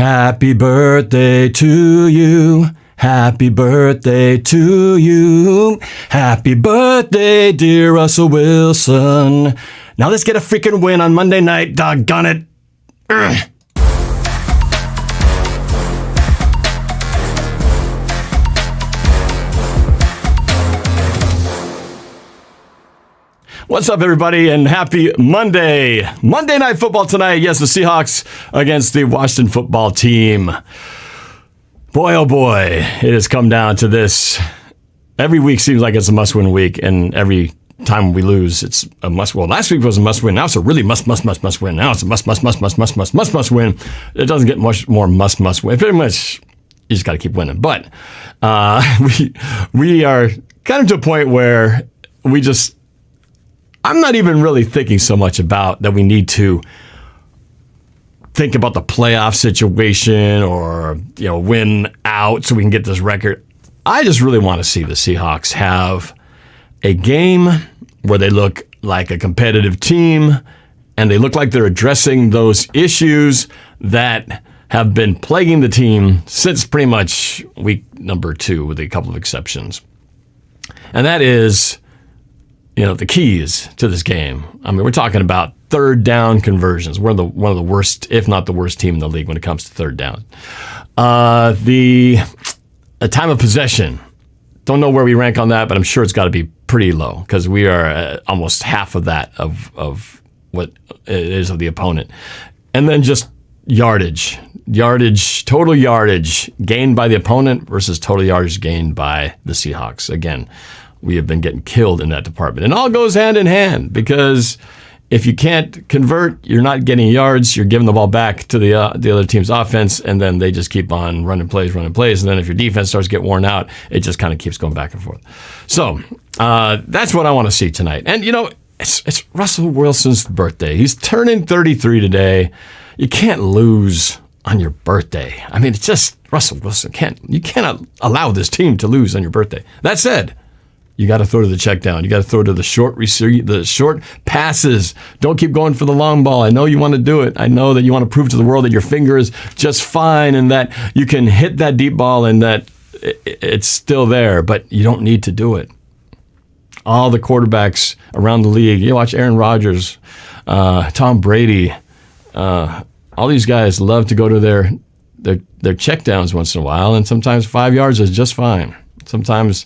Happy birthday to you. Happy birthday to you. Happy birthday, dear Russell Wilson. Now let's get a freaking win on Monday night. Doggone it. Ugh. What's up, everybody, and happy Monday. Monday Night Football tonight. Yes, the Seahawks against the Washington football team. Boy, oh boy, it has come down to this. Every week seems like it's a must-win week, and every time we lose, it's a must. Well, last week was a must-win. Now it's a really must win. Now it's a must win. It doesn't get much more must win. Pretty much, you just got to keep winning. But we are kind of to a point where I'm not even really thinking so much about that we need to think about the playoff situation or, win out so we can get this record. I just really want to see the Seahawks have a game where they look like a competitive team and they look like they're addressing those issues that have been plaguing the team since pretty much week number 2 with a couple of exceptions. And that is, the keys to this game. I mean, we're talking about third down conversions. We're one of the worst, if not the worst team in the league when it comes to third down. The time of possession. Don't know where we rank on that, but I'm sure it's got to be pretty low because we are almost half of that of what it is of the opponent. And then just yardage, total yardage gained by the opponent versus total yardage gained by the Seahawks. Again, we have been getting killed in that department. And all goes hand in hand because if you can't convert, you're not getting yards. You're giving the ball back to the other team's offense, and then they just keep on running plays. And then if your defense starts to get worn out, it just kind of keeps going back and forth. So that's what I want to see tonight. And, it's Russell Wilson's birthday. He's turning 33 today. You can't lose on your birthday. I mean, it's just Russell Wilson. You cannot allow this team to lose on your birthday. That said, you got to throw to the check down. You got to throw to the short passes. Don't keep going for the long ball. I know you want to do it. I know that you want to prove to the world that your finger is just fine and that you can hit that deep ball and that it's still there, but you don't need to do it. All the quarterbacks around the league, you watch Aaron Rodgers, Tom Brady, all these guys love to go to their check downs once in a while, and sometimes 5 yards is just fine. Sometimes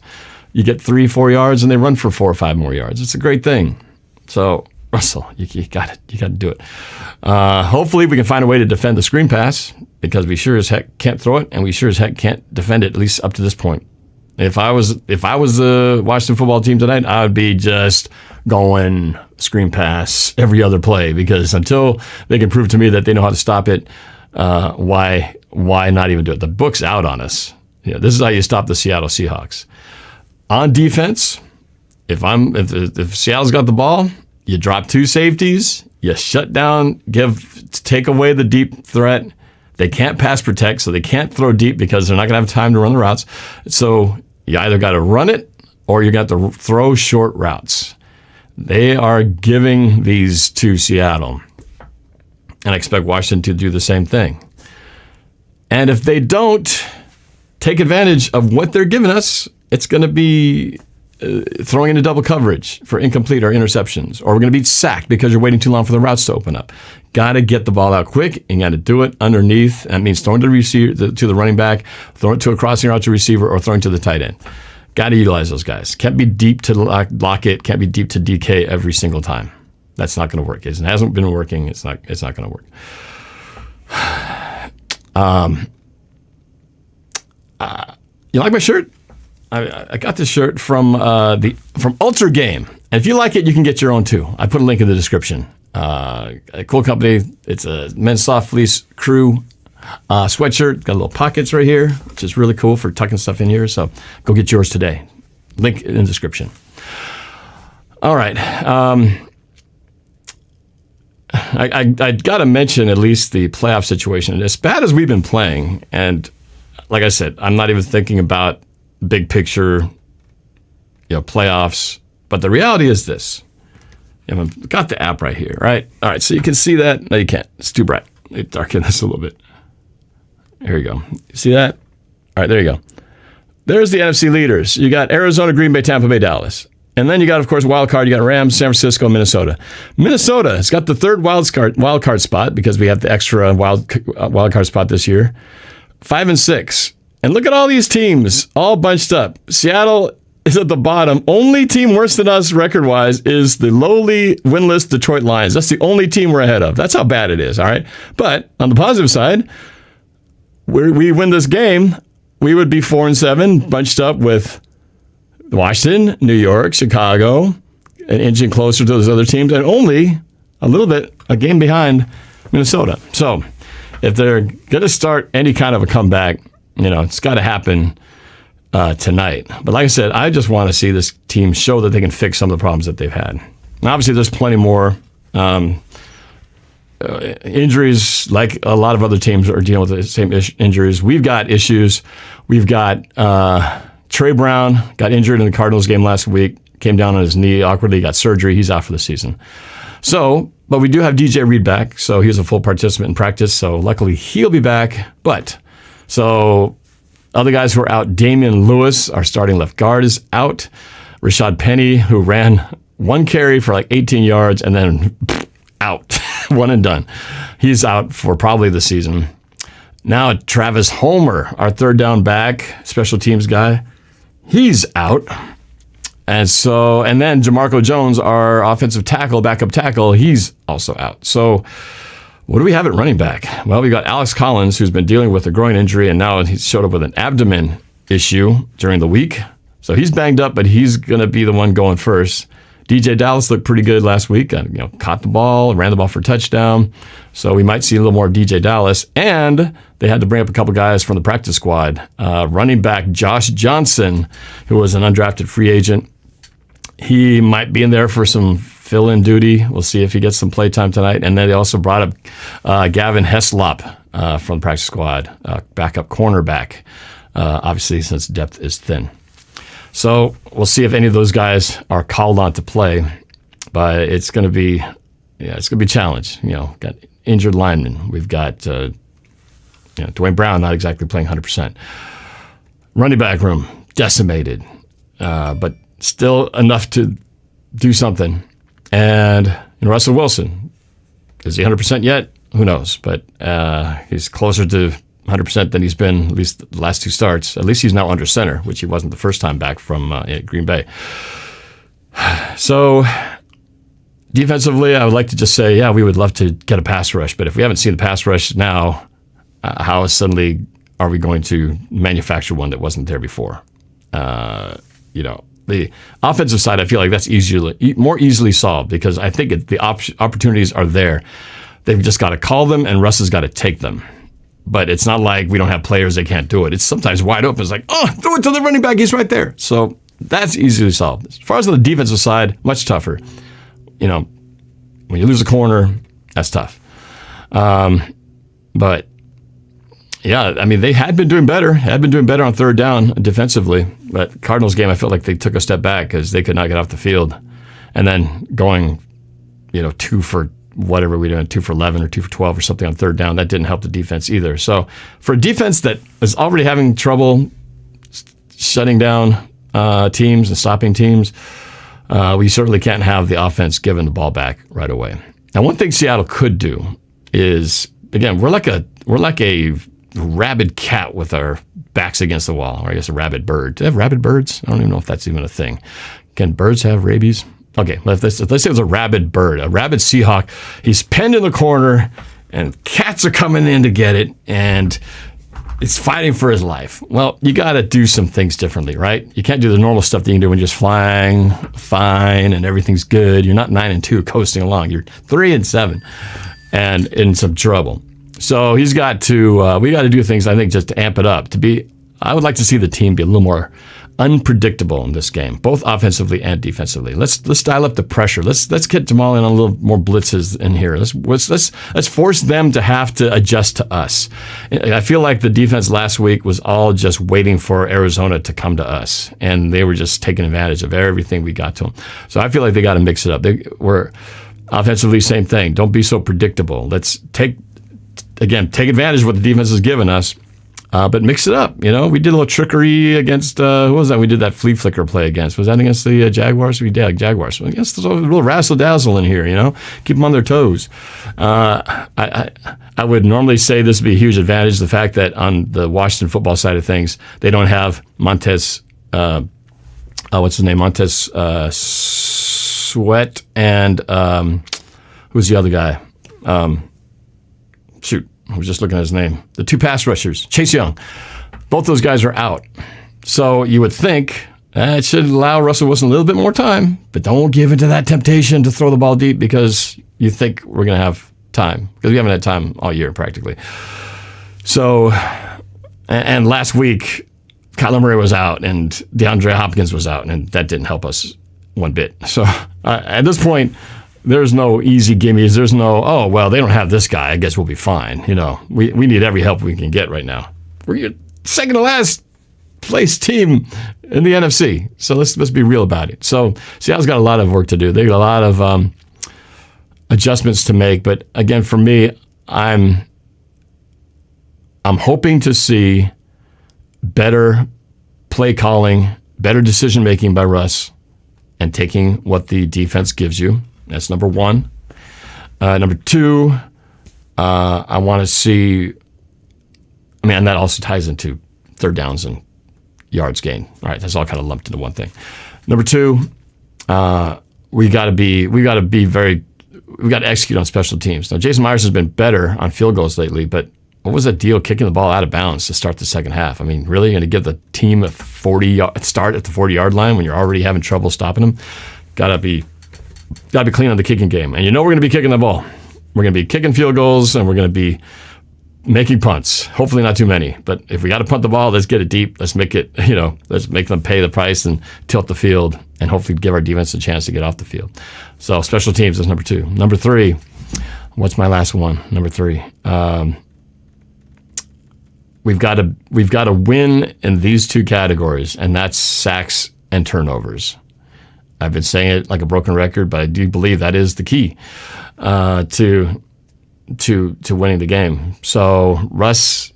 you get 3-4 yards and they run for 4 or 5 more yards. It's a great thing. So, Russell, you got it. You got to do it. Hopefully we can find a way to defend the screen pass because we sure as heck can't throw it and we sure as heck can't defend it, at least up to this point. If I was the Washington football team tonight, I would be just going screen pass every other play because until they can prove to me that they know how to stop it, why not even do it? The book's out on us. This is how you stop the Seattle Seahawks. On defense, if Seattle's got the ball, you drop 2 safeties, you shut down, take away the deep threat. They can't pass protect, so they can't throw deep because they're not going to have time to run the routes. So you either got to run it or you got to throw short routes. They are giving these to Seattle, and I expect Washington to do the same thing. And if they don't take advantage of what they're giving us, it's going to be throwing into double coverage for incomplete or interceptions, or we're going to be sacked because you're waiting too long for the routes to open up. Got to get the ball out quick and got to do it underneath. That means throwing to the running back, throwing it to a crossing route to receiver, or throwing to the tight end. Got to utilize those guys. Can't be deep to Lockett. Can't be deep to DK every single time. That's not going to work. It hasn't been working. It's not going to work. You like my shirt? I got this shirt from Ultra Game, and if you like it, you can get your own too. I put a link in the description. A cool company. It's a men's soft fleece crew sweatshirt. Got little pockets right here, which is really cool for tucking stuff in here. So go get yours today. Link in the description. All right. I got to mention at least the playoff situation. As bad as we've been playing, and like I said, I'm not even thinking about big picture, playoffs. But the reality is this. I've got the app right here, right? All right, so you can see that. No, you can't. It's too bright. Let me darken this a little bit. Here you go. See that? All right, there you go. There's the NFC leaders. You got Arizona, Green Bay, Tampa Bay, Dallas. And then you got, of course, wild card. You got Rams, San Francisco, Minnesota. Minnesota has got the third wild card spot because we have the extra wild card spot this year. 5-6. And look at all these teams all bunched up. Seattle is at the bottom. Only team worse than us record-wise is the lowly winless Detroit Lions. That's the only team we're ahead of. That's how bad it is, all right? But on the positive side, we win this game, we would be 4-7, bunched up with Washington, New York, Chicago, an inching closer to those other teams, and only a game behind Minnesota. So if they're going to start any kind of a comeback, it's got to happen tonight. But like I said, I just want to see this team show that they can fix some of the problems that they've had. And obviously, there's plenty more injuries, like a lot of other teams are dealing with the same injuries. We've got issues. We've got Trey Brown got injured in the Cardinals game last week, came down on his knee awkwardly, got surgery. He's out for the season. But we do have DJ Reed back, so he's a full participant in practice, so luckily he'll be back. Other guys who are out, Damian Lewis, our starting left guard, is out. Rashad Penny, who ran one carry for like 18 yards and then out, one and done. He's out for probably the season. Now Travis Homer, our third down back, special teams guy, he's out. And then Jamarco Jones, our offensive tackle, backup tackle, he's also out. So what do we have at running back? Well, we got Alex Collins, who's been dealing with a groin injury, and now he showed up with an abdomen issue during the week. So he's banged up, but he's going to be the one going first. DJ Dallas looked pretty good last week. Caught the ball, ran the ball for a touchdown. So we might see a little more of DJ Dallas. And they had to bring up a couple guys from the practice squad. Running back Josh Johnson, who was an undrafted free agent. He might be in there for some fill-in duty. We'll see if he gets some playtime tonight. And then they also brought up Gavin Heslop from the practice squad, backup cornerback, obviously since depth is thin. So we'll see if any of those guys are called on to play. But it's going to be a challenge. Got injured linemen. We've got Dwayne Brown not exactly playing 100%. Running back room decimated, but still enough to do something. And Russell Wilson, is he 100% yet? Who knows? But he's closer to 100% than he's been at least the last two starts. At least he's now under center, which he wasn't the first time back from Green Bay. So defensively, I would like to just say, we would love to get a pass rush. But if we haven't seen the pass rush now, how suddenly are we going to manufacture one that wasn't there before? The offensive side, I feel like that's more easily solved because I think the opportunities are there. They've just got to call them, and Russ has got to take them. But it's not like we don't have players that can't do it. It's sometimes wide open. It's like, throw it to the running back. He's right there. So that's easily solved. As far as on the defensive side, much tougher. When you lose a corner, that's tough. But they had been doing better. On third down defensively. But Cardinals game, I felt like they took a step back because they could not get off the field. And then going, 2 for whatever we doing, 2 for 11 or 2 for 12 or something on third down, that didn't help the defense either. So for a defense that is already having trouble shutting down teams and stopping teams, we certainly can't have the offense giving the ball back right away. Now, one thing Seattle could do is, again, we're like a rabid cat with our backs against the wall, or I guess a rabid bird. Do they have rabid birds? I don't even know if that's even a thing. Can birds have rabies? Okay, let's say it was a rabid bird, a rabid Seahawk. He's penned in the corner, and cats are coming in to get it, and it's fighting for his life. Well, you got to do some things differently, right? You can't do the normal stuff that you can do when you're just flying fine and everything's good. You're not 9-2 coasting along. You're 3-7 and in some trouble. So we got to do things, I think, just to amp it up. I would like to see the team be a little more unpredictable in this game, both offensively and defensively. Let's dial up the pressure. Let's get Jamal in on a little more blitzes in here. Let's force them to have to adjust to us. I feel like the defense last week was all just waiting for Arizona to come to us, and they were just taking advantage of everything we got to them. So I feel like they got to mix it up. We're offensively, same thing. Don't be so predictable. Let's take advantage of what the defense has given us But mix it up. We did a little trickery against, who was that? We did that flea flicker play against. Was that against the Jaguars? We did, Jaguars. Against a little razzle-dazzle in here, keep them on their toes. I would normally say this would be a huge advantage, the fact that on the Washington football side of things, they don't have Montez, what's his name? Montez Sweat and who's the other guy? I was just looking at his name. The two pass rushers, Chase Young. Both those guys are out. So you would think it should allow Russell Wilson a little bit more time, but don't give into that temptation to throw the ball deep because you think we're going to have time, because we haven't had time all year practically. So, and last week, Kyler Murray was out and DeAndre Hopkins was out, and that didn't help us one bit. So at this point, there's no easy gimmies. There's no, oh, well, they don't have this guy. I guess we'll be fine. We need every help we can get right now. We're your second to last place team in the NFC. So let's be real about it. So Seattle's got a lot of work to do. They got a lot of adjustments to make. But again, for me, I'm hoping to see better play calling, better decision making by Russ, and taking what the defense gives you. That's number one. Number two, I want to see, and that also ties into third downs and yards gained. All right, that's all kind of lumped into one thing. Number two, we got to execute on special teams. Now, Jason Myers has been better on field goals lately, but what was that deal kicking the ball out of bounds to start the second half? Really, you're going to give the team a start at the 40-yard line when you're already having trouble stopping them? Got to be clean on the kicking game. And we're going to be kicking the ball. We're going to be kicking field goals, and we're going to be making punts. Hopefully not too many. But if we got to punt the ball, let's get it deep. Let's make it, let's make them pay the price and tilt the field and hopefully give our defense a chance to get off the field. So special teams is number two. Number three, what's my last one? Number three. We've got to win in these two categories, and that's sacks and turnovers. I've been saying it like a broken record, but I do believe that is the key to winning the game. So, Russ,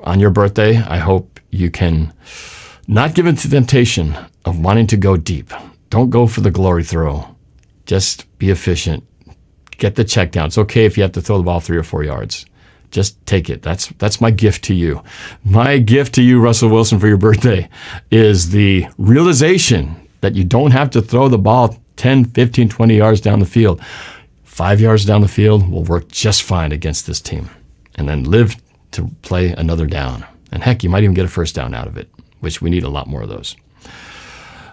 on your birthday, I hope you can not give in to the temptation of wanting to go deep. Don't go for the glory throw. Just be efficient. Get the check down. It's okay if you have to throw the ball 3 or 4 yards. Just take it. That's my gift to you. My gift to you, Russell Wilson, for your birthday is the realization that you don't have to throw the ball 10, 15, 20 yards down the field. 5 yards down the field will work just fine against this team. And then live to play another down. And heck, you might even get a first down out of it, which we need a lot more of those.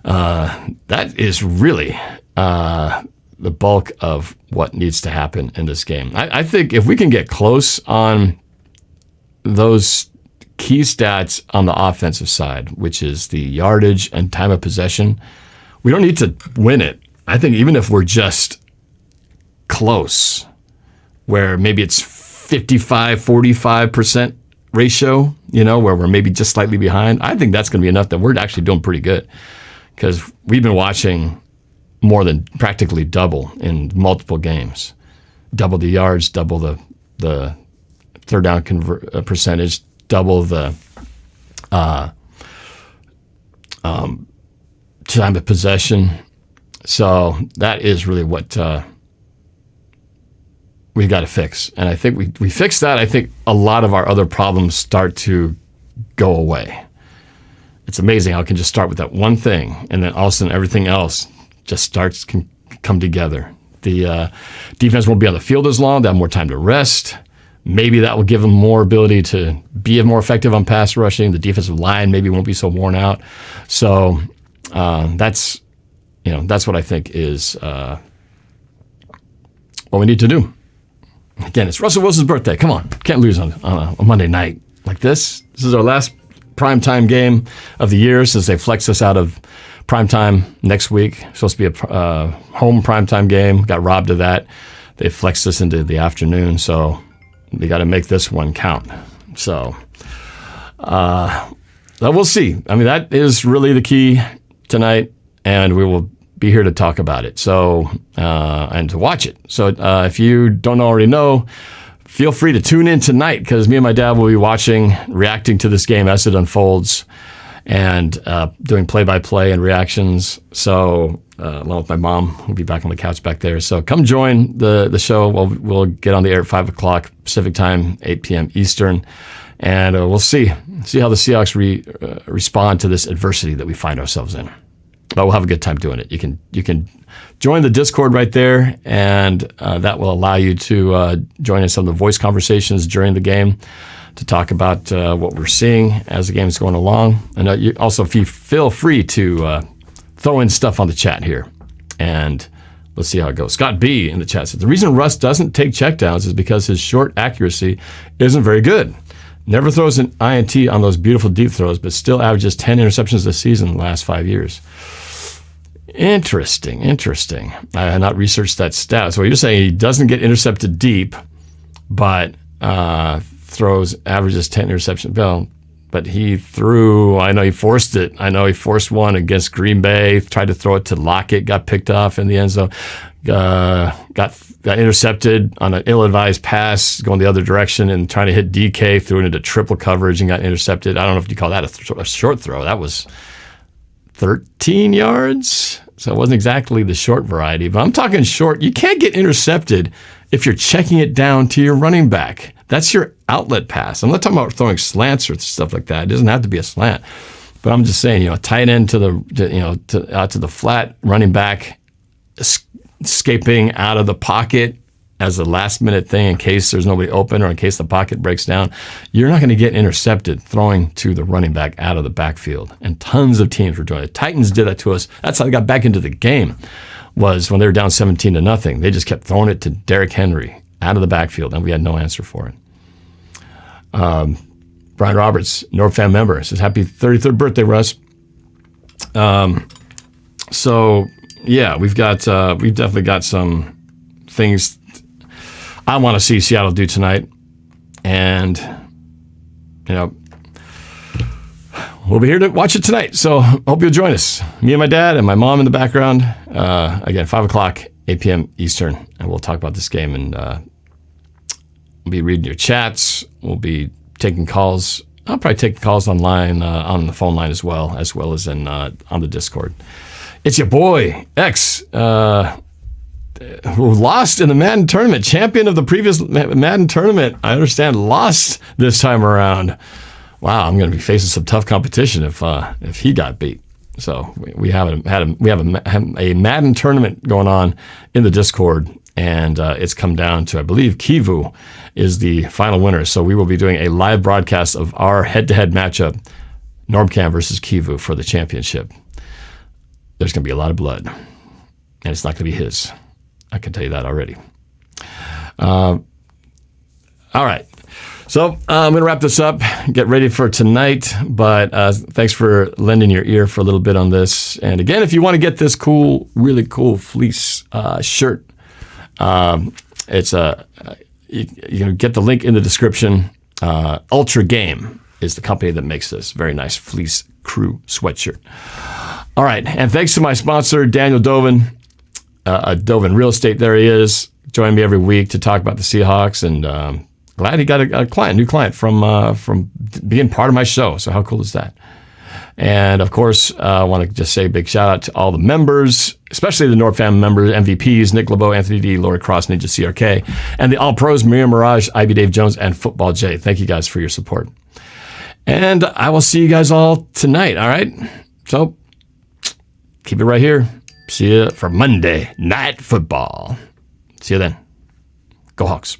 That is really the bulk of what needs to happen in this game. I think if we can get close on those key stats on the offensive side, which is the yardage and time of possession, we don't need to win it. I think even if we're just close, where maybe it's 55-45% ratio, where we're maybe just slightly behind, I think that's going to be enough that we're actually doing pretty good, because we've been watching more than practically double in multiple games. Double the yards, double the third down percentage, double the time of possession. So that is really what we've got to fix. And I think we fix that. I think a lot of our other problems start to go away. It's amazing how it can just start with that one thing, and then all of a sudden everything else just can come together. The defense won't be on the field as long. They'll have more time to rest. Maybe that will give them more ability to be more effective on pass rushing. The defensive line maybe won't be so worn out. So that's what I think is what we need to do. Again, it's Russell Wilson's birthday. Come on, can't lose on a Monday night like this. This is our last primetime game of the year since they flexed us out of primetime next week. Supposed to be a home primetime game. Got robbed of that. They flexed us into the afternoon, so they got to make this one count. So we'll see. That is really the key tonight, and we will be here to talk about it. So and to watch it. So if you don't already know, feel free to tune in tonight because me and my dad will be watching, reacting to this game as it unfolds, and doing play-by-play and reactions. So along with my mom, we'll be back on the couch back there. So come join the show. We'll get on the air at 5 o'clock Pacific time, 8 p.m. Eastern, and we'll see how the Seahawks respond to this adversity that we find ourselves in. But we'll have a good time doing it. You can join the Discord right there, and that will allow you to join in some of the voice conversations during the game to talk about what we're seeing as the game is going along. And you also feel free to throw in stuff on the chat here, and let's see how it goes. Scott B in the chat says, the reason Russ doesn't take checkdowns is because his short accuracy isn't very good. Never throws an INT on those beautiful deep throws, but still averages 10 interceptions this season in the last 5 years. Interesting. I had not researched that stat. So you're saying he doesn't get intercepted deep, but averages 10 interceptions. Well, but he threw, I know he forced it. I know he forced one against Green Bay, tried to throw it to Lockett, got picked off in the end zone, got intercepted on an ill-advised pass going the other direction and trying to hit DK, threw it into triple coverage and got intercepted. I don't know if you call that a short throw. That was 13 yards. So it wasn't exactly the short variety, but I'm talking short. You can't get intercepted if you're checking it down to your running back. That's your outlet pass. I'm not talking about throwing slants or stuff like that. It doesn't have to be a slant. But I'm just saying, tight end to the flat, running back, escaping out of the pocket as a last minute thing in case there's nobody open or in case the pocket breaks down. You're not going to get intercepted throwing to the running back out of the backfield. And tons of teams were doing it. Titans did that to us. That's how they got back into the game, was when they were down 17-0. They just kept throwing it to Derrick Henry out of the backfield, and we had no answer for it. Brian Roberts, Norb-Cam member, says, happy 33rd birthday, Russ. So, yeah, we've definitely got some things I want to see Seattle do tonight. And, we'll be here to watch it tonight. So hope you'll join us. Me and my dad and my mom in the background. Again, 5 o'clock, 8 p.m. Eastern. And we'll talk about this game. And we'll be reading your chats. We'll be taking calls. I'll probably take calls online, on the phone line as well as in on the Discord. It's your boy, X, who lost in the Madden tournament, champion of the previous Madden tournament. I understand lost this time around. Wow, I'm going to be facing some tough competition if he got beat. So we have a Madden tournament going on in the Discord, and it's come down to, I believe, Kivu is the final winner. So we will be doing a live broadcast of our head-to-head matchup, NorbCam versus Kivu, for the championship. There's going to be a lot of blood, and it's not going to be his. I can tell you that already. All right. So I'm going to wrap this up, get ready for tonight. But thanks for lending your ear for a little bit on this. And again, if you want to get this really cool fleece shirt, it's you can get the link in the description. Ultra Game is the company that makes this very nice fleece crew sweatshirt. All right. And thanks to my sponsor, Daniel Dovinh. Dovin Real Estate, there he is. Join me every week to talk about the Seahawks, and glad he got a new client from being part of my show. So how cool is that? And of course, I want to just say a big shout out to all the members, especially the NorbCam members, MVPs, Nick LeBeau, Anthony D, Lori Cross, Ninja CRK, and the All Pros, Miriam Mirage, IB Dave Jones, and Football J. Thank you guys for your support. And I will see you guys all tonight, all right? So keep it right here. See you for Monday Night Football. See you then. Go Hawks.